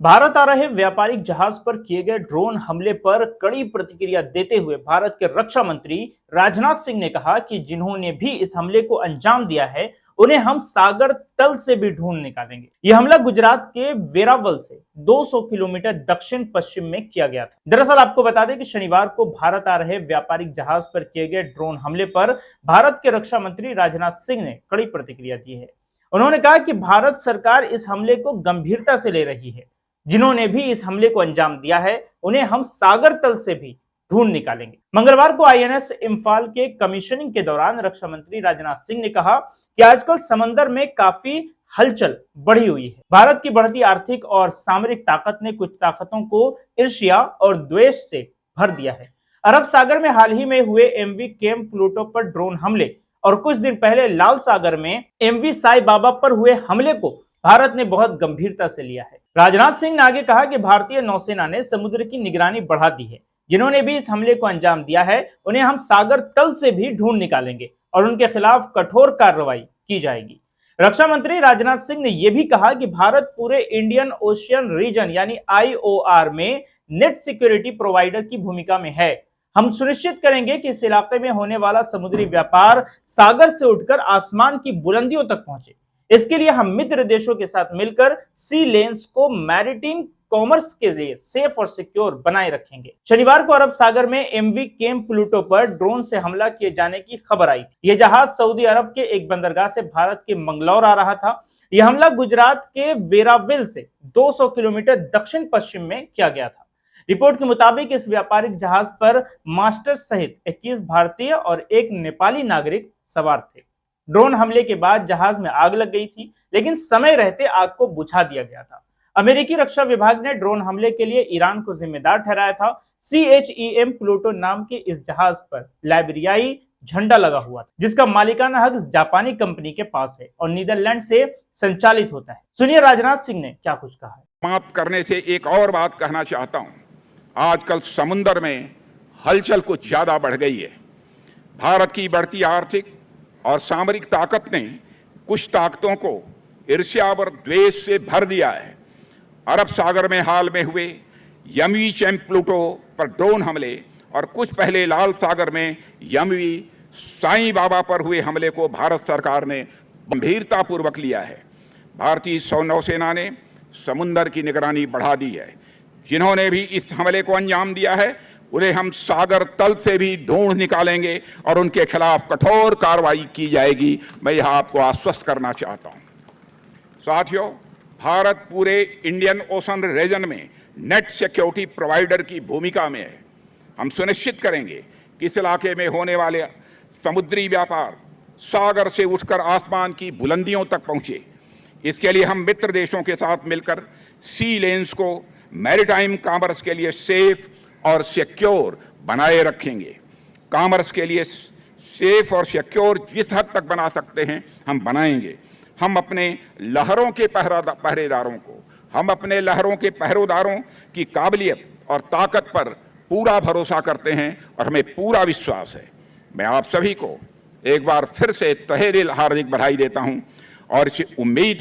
भारत आ रहे व्यापारिक जहाज पर किए गए ड्रोन हमले पर कड़ी प्रतिक्रिया देते हुए भारत के रक्षा मंत्री राजनाथ सिंह ने कहा कि जिन्होंने भी इस हमले को अंजाम दिया है उन्हें हम सागर तल से भी ढूंढ निकालेंगे। यह हमला गुजरात के वेरावल से 200 किलोमीटर दक्षिण पश्चिम में किया गया था। दरअसल आपको बता दें कि शनिवार को भारत आ रहे व्यापारिक जहाज पर किए गए ड्रोन हमले पर भारत के रक्षा मंत्री राजनाथ सिंह ने कड़ी प्रतिक्रिया दी है। उन्होंने कहा कि भारत सरकार इस हमले को गंभीरता से ले रही है। जिन्होंने भी इस हमले को अंजाम दिया है उन्हें हम सागर तल से भी ढूंढ निकालेंगे। मंगलवार को आईएनएस इम्फाल के कमीशनिंग के दौरान रक्षा मंत्री राजनाथ सिंह ने कहा कि आजकल समंदर में काफी हलचल बढ़ी हुई है। भारत की बढ़ती आर्थिक और सामरिक ताकत ने कुछ ताकतों को ईर्ष्या और द्वेष से भर दिया है। अरब सागर में हाल ही में हुए एमवी केम प्लूटो पर ड्रोन हमले और कुछ दिन पहले लाल सागर में एमवी साई बाबा पर हुए हमले को भारत ने बहुत गंभीरता से लिया है। राजनाथ सिंह ने आगे कहा कि भारतीय नौसेना ने समुद्र की निगरानी बढ़ा दी है। जिन्होंने भी इस हमले को अंजाम दिया है उन्हें हम सागर तल से भी ढूंढ निकालेंगे और उनके खिलाफ कठोर कार्रवाई की जाएगी। रक्षा मंत्री राजनाथ सिंह ने यह भी कहा कि भारत पूरे इंडियन ओशियन रीजन यानी आईओआर में नेट सिक्योरिटी प्रोवाइडर की भूमिका में है। हम सुनिश्चित करेंगे कि इस इलाके में होने वाला समुद्री व्यापार सागर से उठकर आसमान की बुलंदियों तक पहुंचे। इसके लिए हम मित्र देशों के साथ मिलकर सी लेन्स को मैरिटाइम कॉमर्स के लिए सेफ और सिक्योर बनाए रखेंगे। शनिवार को अरब सागर में एमवी केम प्लूटो पर ड्रोन से हमला किए जाने की खबर आई। यह जहाज सऊदी अरब के एक बंदरगाह से भारत के मंगलौर आ रहा था। यह हमला गुजरात के वेरावल से 200 किलोमीटर दक्षिण पश्चिम में किया गया था। रिपोर्ट के मुताबिक इस व्यापारिक जहाज पर मास्टर सहित 21 भारतीय और एक नेपाली नागरिक सवार थे। ड्रोन हमले के बाद जहाज में आग लग गई थी, लेकिन समय रहते आग को बुझा दिया गया था। अमेरिकी रक्षा विभाग ने ड्रोन हमले के लिए ईरान को जिम्मेदार ठहराया था। CHEM प्लूटो नाम के इस जहाज पर लाइबेरियाई झंडा लगा हुआ था, जिसका मालिकाना हक जापानी कंपनी के पास है और नीदरलैंड से संचालित होता है। सुनिए राजनाथ सिंह ने क्या कुछ कहा है। समाप्त करने से एक और बात कहना चाहता हूं। आजकल समुद्र में हलचल कुछ ज्यादा बढ़ गई है। भारत की बढ़ती आर्थिक और सामरिक ताकत ने कुछ ताकतों को ईर्ष्या और द्वेष से भर दिया है। अरब सागर में हाल में हुए एमवी केम प्लूटो पर ड्रोन हमले और कुछ पहले लाल सागर में एमवी साई बाबा पर हुए हमले को भारत सरकार ने गंभीरतापूर्वक लिया है। भारतीय नौसेना ने समुद्र की निगरानी बढ़ा दी है। जिन्होंने भी इस हमले को अंजाम दिया है उन्हें हम सागर तल से भी ढूंढ निकालेंगे और उनके खिलाफ कठोर कार्रवाई की जाएगी। मैं यह आपको आश्वस्त करना चाहता हूं। साथियों, भारत पूरे इंडियन ओशन रीजन में नेट सिक्योरिटी प्रोवाइडर की भूमिका में है। हम सुनिश्चित करेंगे कि इस इलाके में होने वाले समुद्री व्यापार सागर से उठकर आसमान की बुलंदियों तक पहुंचे। इसके लिए हम मित्र देशों के साथ मिलकर सी लेन्स को मैरिटाइम कॉमर्स के लिए सेफ और सिक्योर बनाए रखेंगे। कॉमर्स के लिए सेफ और सिक्योर जिस हद तक बना सकते हैं हम बनाएंगे। हम अपने लहरों के पहरेदारों की काबिलियत और ताकत पर पूरा भरोसा करते हैं और हमें पूरा विश्वास है। मैं आप सभी को एक बार फिर से तहे दिल हार्दिक बधाई देता हूं और इस उम्मीद